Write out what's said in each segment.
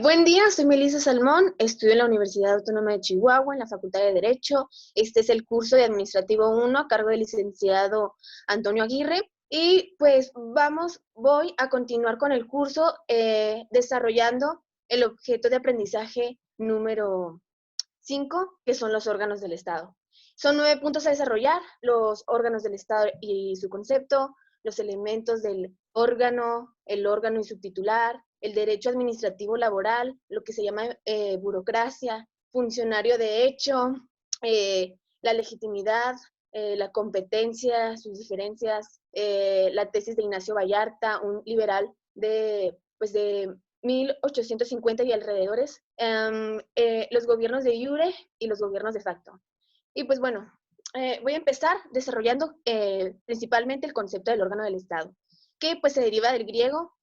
Buen día, soy Melissa Salmón, estudio en la Universidad Autónoma de Chihuahua, en la Facultad de Derecho. Este es el curso de Administrativo 1 a cargo del licenciado Antonio Aguirre. Y pues voy a continuar con el curso desarrollando el objeto de aprendizaje número 5, que son los órganos del Estado. Son 9 puntos a desarrollar: los órganos del Estado y su concepto, los elementos del órgano, el órgano y su titular, el derecho administrativo laboral, lo que se llama burocracia, funcionario de hecho, la legitimidad, la competencia, sus diferencias, la tesis de Ignacio Vallarta, un liberal de 1850 y alrededores, los gobiernos de iure y los gobiernos de facto. Y pues bueno, voy a empezar desarrollando principalmente el concepto del órgano del Estado, que pues se deriva del griego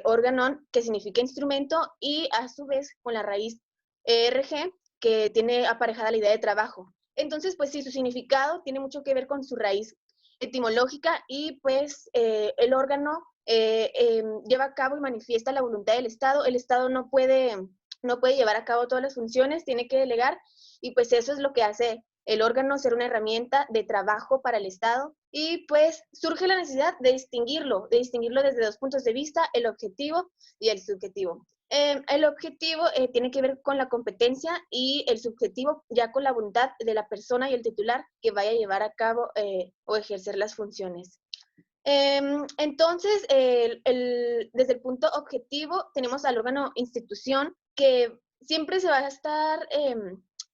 órganon, que significa instrumento, y a su vez con la raíz erg, que tiene aparejada la idea de trabajo. Entonces, pues sí, su significado tiene mucho que ver con su raíz etimológica, y pues el órgano lleva a cabo y manifiesta la voluntad del Estado. El Estado no puede llevar a cabo todas las funciones, tiene que delegar, y pues eso es lo que hace el órgano, ser una herramienta de trabajo para el Estado. Y pues surge la necesidad de distinguirlo desde dos puntos de vista: el objetivo y el subjetivo. El objetivo tiene que ver con la competencia, y el subjetivo ya con la voluntad de la persona y el titular que vaya a llevar a cabo o ejercer las funciones. Entonces, desde el punto objetivo tenemos al órgano institución, que siempre se va a estar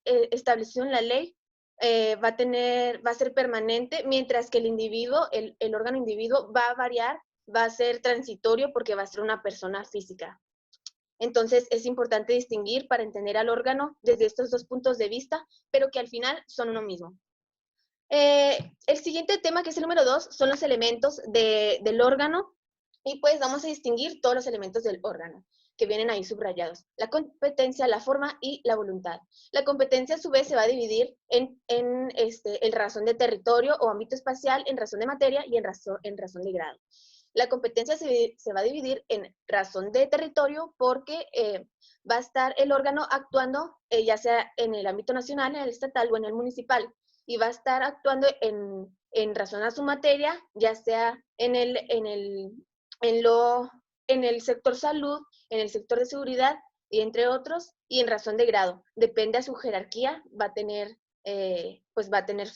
establecido en la ley, va a ser permanente, mientras que el individuo, el órgano individuo va a variar, va a ser transitorio porque va a ser una persona física. Entonces es importante distinguir para entender al órgano desde estos dos puntos de vista, pero que al final son uno mismo. El siguiente tema, que es el número 2, son los elementos del órgano, y pues vamos a distinguir todos los elementos del órgano que vienen ahí subrayados: la competencia, la forma y la voluntad. La competencia a su vez se va a dividir en razón de territorio o ámbito espacial, en razón de materia y en razón de grado. La competencia se va a dividir en razón de territorio porque va a estar el órgano actuando ya sea en el ámbito nacional, en el estatal o en el municipal, y va a estar actuando en razón a su materia, ya sea en el sector salud, en el sector de seguridad, y entre otros, y en razón de grado. Depende a su jerarquía, va a tener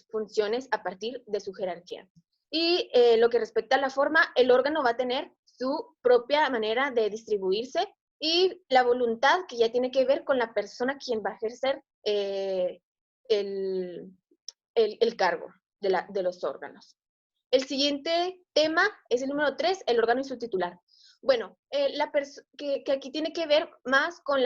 funciones a partir de su jerarquía. Y lo que respecta a la forma, el órgano va a tener su propia manera de distribuirse, y la voluntad, que ya tiene que ver con la persona quien va a ejercer el cargo de los órganos. El siguiente tema es el número 3, el órgano y su titular. Bueno, que aquí tiene que ver más con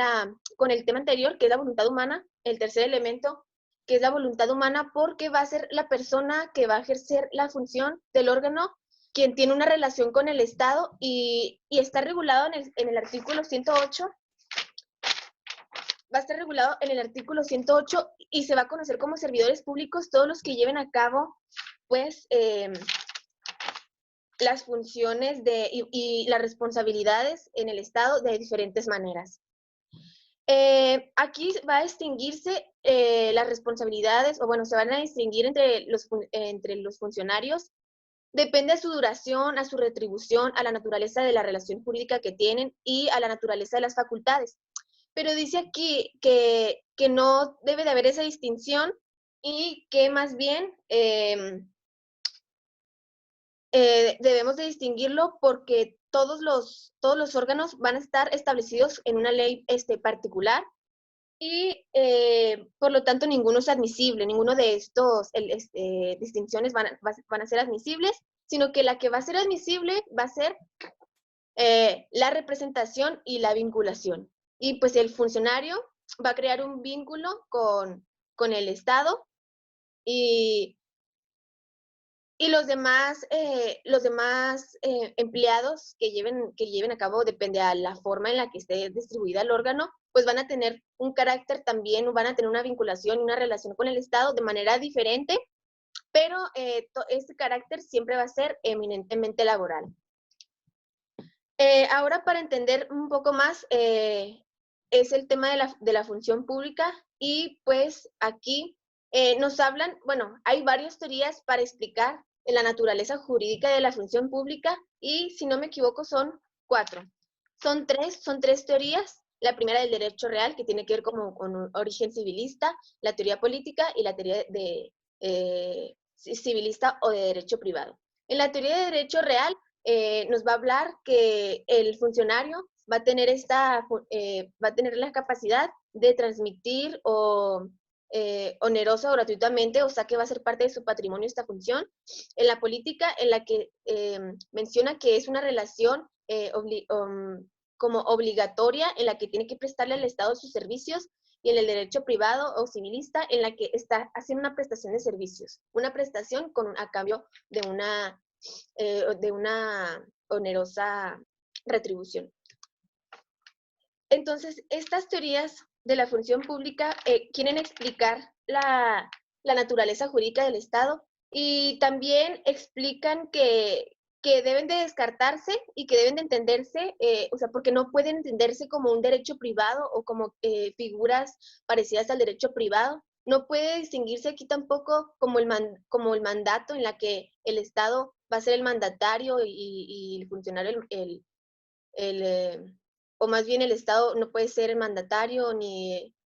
el tema anterior, que es la voluntad humana, el tercer elemento, que es la voluntad humana, porque va a ser la persona que va a ejercer la función del órgano, quien tiene una relación con el Estado, y está regulado en el artículo 108. Va a estar regulado en el artículo 108, y se va a conocer como servidores públicos todos los que lleven a cabo, pues, las funciones y las responsabilidades en el Estado de diferentes maneras. Aquí va a distinguirse las responsabilidades, o bueno, se van a distinguir entre los funcionarios. Depende a su duración, a su retribución, a la naturaleza de la relación jurídica que tienen y a la naturaleza de las facultades. Pero dice aquí que no debe de haber esa distinción, y que más bien debemos de distinguirlo porque todos los órganos van a estar establecidos en una ley particular, y por lo tanto ninguno es admisible, ninguno de estos distinciones van a ser admisibles, sino que la que va a ser admisible va a ser la representación y la vinculación. Y pues el funcionario va a crear un vínculo con el Estado, y los demás empleados que lleven a cabo, depende a la forma en la que esté distribuida el órgano, pues van a tener un carácter también, van a tener una vinculación y una relación con el Estado de manera diferente, pero este carácter siempre va a ser eminentemente laboral. Ahora, para entender un poco más, es el tema de la función pública, y pues aquí nos hablan, bueno, hay varias teorías para explicar la naturaleza jurídica de la función pública, y si no me equivoco son 4. Son tres teorías. La primera del derecho real, que tiene que ver como con un origen civilista, la teoría política y la teoría de civilista o de derecho privado. En la teoría de derecho real nos va a hablar que el funcionario va a tener va a tener la capacidad de transmitir onerosa o gratuitamente, o sea que va a ser parte de su patrimonio esta función. En la política, en la que menciona que es una relación como obligatoria, en la que tiene que prestarle al Estado sus servicios, y en el derecho privado o civilista, en la que está haciendo una prestación de servicios, una prestación a cambio de una onerosa retribución. Entonces, estas teorías de la función pública quieren explicar la naturaleza jurídica del Estado, y también explican que deben de descartarse y que deben de entenderse, o sea, porque no pueden entenderse como un derecho privado o como figuras parecidas al derecho privado. No puede distinguirse aquí tampoco como el mandato, en la que el Estado va a ser el mandatario y el funcionario el, o más bien el Estado no puede ser el mandatario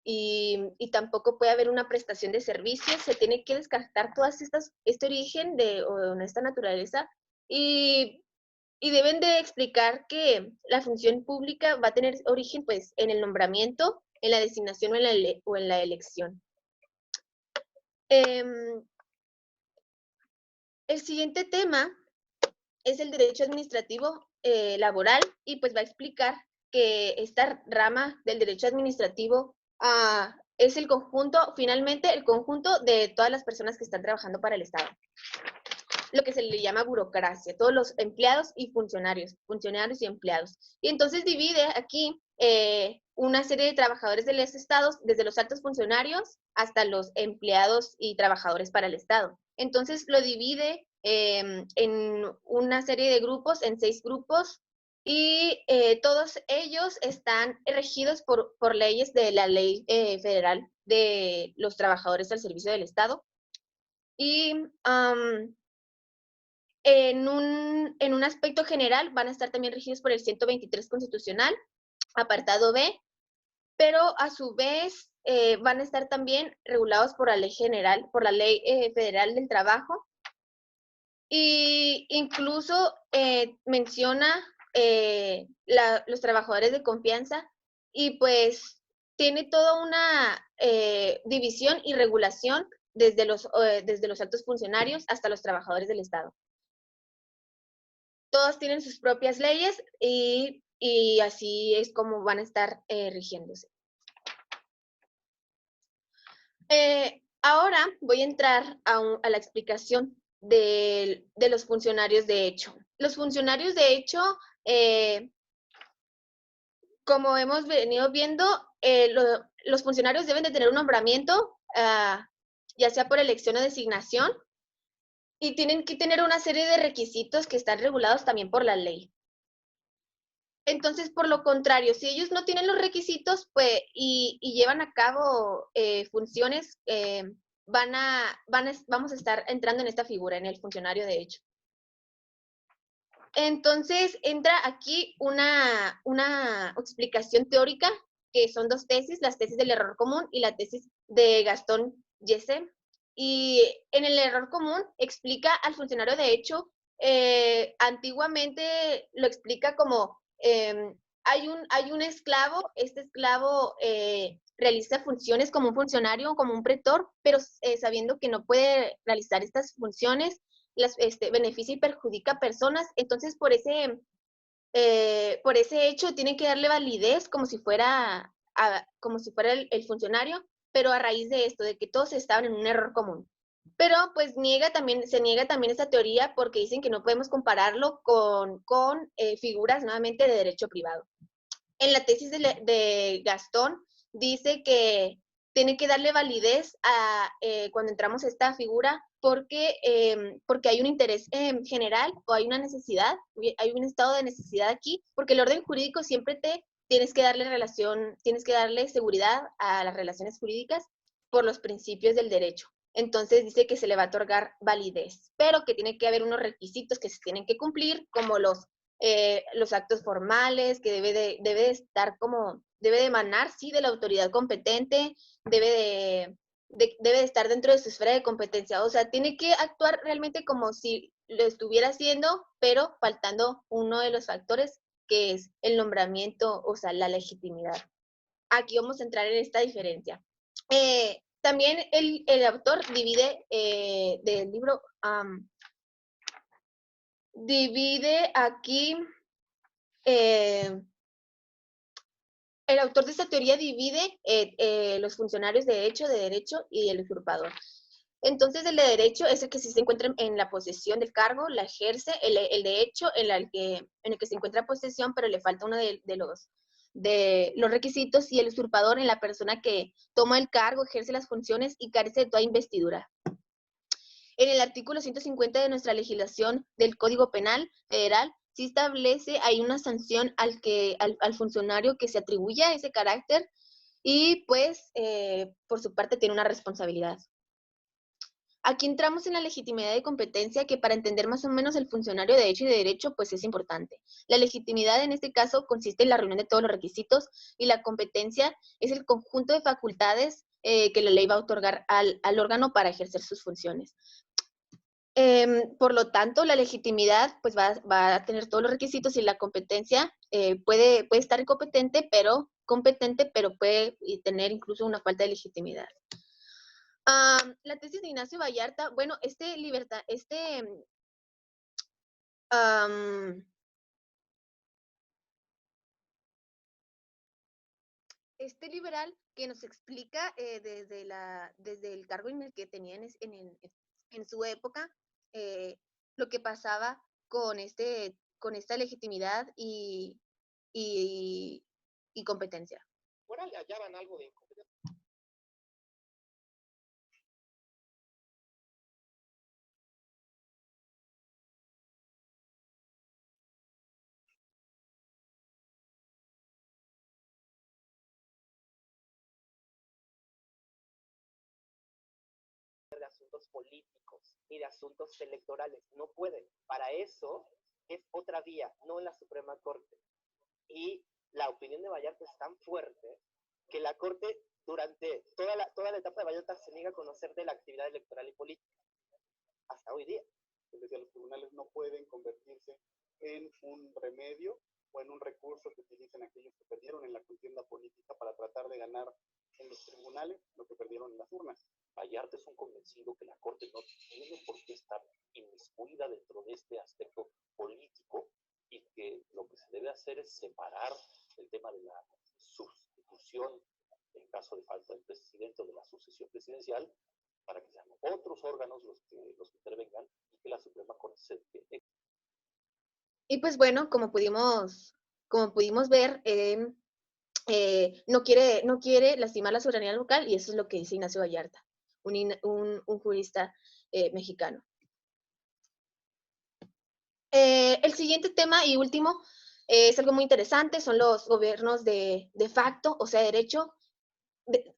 y tampoco puede haber una prestación de servicios. Se tiene que descartar este origen o esta naturaleza, y, y deben de explicar que la función pública va a tener origen pues en el nombramiento, en la designación o en la elección. El siguiente tema es el derecho administrativo laboral, y pues va a explicar que esta rama del derecho administrativo es finalmente el conjunto de todas las personas que están trabajando para el Estado, lo que se le llama burocracia, todos los empleados y funcionarios y empleados. Y entonces divide aquí una serie de trabajadores de los estados, desde los altos funcionarios hasta los empleados y trabajadores para el Estado. Entonces lo divide en una serie de grupos, en 6 grupos, y todos ellos están regidos por leyes de la Ley Federal de los Trabajadores al Servicio del Estado. Y en un aspecto general van a estar también regidos por el 123 constitucional, apartado B, pero a su vez van a estar también regulados por la ley general, por la ley federal del trabajo, y incluso menciona los trabajadores de confianza, y pues tiene toda una división y regulación desde los altos funcionarios hasta los trabajadores del Estado. Todos tienen sus propias leyes, y así es como van a estar rigiéndose. Ahora voy a entrar a la explicación de los funcionarios de hecho. Los funcionarios de hecho, como hemos venido viendo, los funcionarios deben de tener un nombramiento, ya sea por elección o designación, y tienen que tener una serie de requisitos que están regulados también por la ley. Entonces, por lo contrario, si ellos no tienen los requisitos pues, y llevan a cabo funciones, vamos a estar entrando en esta figura, en el funcionario de hecho. Entonces, entra aquí una explicación teórica, que son 2 tesis, las tesis del error común y la tesis de Gastón Yese. Y en el error común explica al funcionario de hecho, antiguamente lo explica como hay un esclavo, este esclavo realiza funciones como un funcionario, como un pretor, pero sabiendo que no puede realizar estas funciones, beneficia y perjudica a personas. Entonces, por ese hecho, tienen que darle validez como si fuera el funcionario, pero a raíz de esto, de que todos estaban en un error común. Pero pues se niega también esta teoría, porque dicen que no podemos compararlo con figuras nuevamente de derecho privado. En la tesis de Gastón dice que tiene que darle validez cuando entramos a esta figura, porque hay un interés general o hay una necesidad, hay un estado de necesidad aquí, porque el orden jurídico siempre tienes que darle seguridad a las relaciones jurídicas por los principios del derecho. Entonces dice que se le va a otorgar validez, pero que tiene que haber unos requisitos que se tienen que cumplir, como los actos formales, que debe de estar debe de emanar, sí, de la autoridad competente, debe de estar dentro de su esfera de competencia. O sea, tiene que actuar realmente como si lo estuviera haciendo, pero faltando uno de los factores, que es el nombramiento, o sea, la legitimidad. Aquí vamos a entrar en esta diferencia. También el autor divide del libro, divide aquí, el autor de esta teoría divide los funcionarios de derecho y el usurpador. Entonces, el de derecho es el que sí se encuentra en la posesión del cargo, la ejerce, el de hecho en el que se encuentra en posesión, pero le falta uno de los requisitos, y el usurpador en la persona que toma el cargo, ejerce las funciones y carece de toda investidura. En el artículo 150 de nuestra legislación del Código Penal Federal, sí establece, hay una sanción al funcionario que se atribuya ese carácter y pues por su parte tiene una responsabilidad. Aquí entramos en la legitimidad de competencia, que para entender más o menos el funcionario de hecho y de derecho, pues es importante. La legitimidad en este caso consiste en la reunión de todos los requisitos, y la competencia es el conjunto de facultades que la ley va a otorgar al órgano para ejercer sus funciones. Por lo tanto, la legitimidad pues va a tener todos los requisitos, y la competencia puede estar competente, pero puede tener incluso una falta de legitimidad. La tesis de Ignacio Vallarta, bueno, este liberal que nos explica desde el cargo en el que tenía en su época, lo que pasaba con esta legitimidad y competencia. Ahora le hallaban algo de incompetencia. De asuntos políticos ni de asuntos electorales, no pueden. Para eso es otra vía, no en la Suprema Corte. Y la opinión de Vallarta es tan fuerte que la Corte durante toda la etapa de Vallarta se niega a conocer de la actividad electoral y política hasta hoy día. Es decir, los tribunales no pueden convertirse en un remedio o en un recurso que utilicen aquellos que perdieron en la contienda política para tratar de ganar en los tribunales lo que perdieron en las urnas. Vallarta es un convencido que la Corte no tiene por qué estar inmiscuida dentro de este aspecto político, y que lo que se debe hacer es separar el tema de la sustitución en caso de falta del presidente o de la sucesión presidencial, para que sean otros órganos los que intervengan, y que la Suprema Corte se... Y pues bueno, como pudimos ver, no quiere lastimar la soberanía local, y eso es lo que dice Ignacio Vallarta, un jurista mexicano. El siguiente tema y último es algo muy interesante, son los gobiernos de facto, o sea, derecho,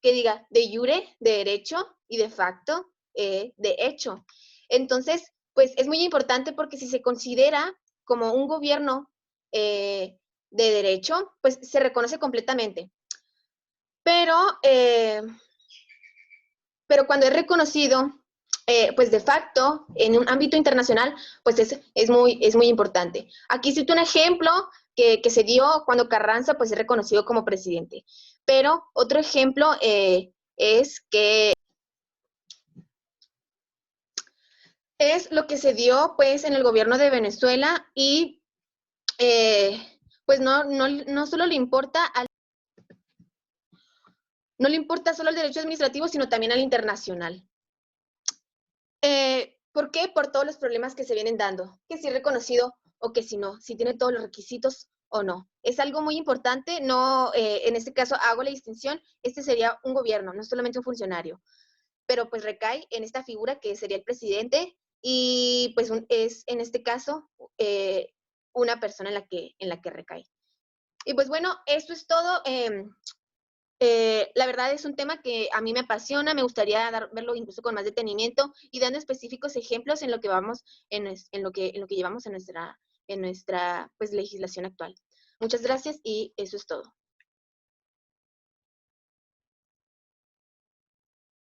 que diga de jure, de derecho, y de facto, de hecho. Entonces, pues es muy importante, porque si se considera como un gobierno de derecho, pues se reconoce completamente. Pero cuando es reconocido, pues de facto, en un ámbito internacional, pues es muy importante. Aquí cito un ejemplo que se dio cuando Carranza pues es reconocido como presidente. Pero otro ejemplo es lo que se dio pues en el gobierno de Venezuela, y pues no solo le importa solo el derecho administrativo, sino también al internacional. ¿Por qué? Por todos los problemas que se vienen dando, que si es reconocido o que si no, si tiene todos los requisitos o no. Es algo muy importante, no, en este caso hago la distinción, este sería un gobierno, no solamente un funcionario. pero pues recae en esta figura que sería el presidente y pues es en este caso una persona en la que recae. Y pues bueno, eso es todo. La verdad es un tema que a mí me apasiona, me gustaría verlo incluso con más detenimiento y dando específicos ejemplos en lo que vamos, en lo que llevamos en nuestra pues, legislación actual. Muchas gracias y eso es todo.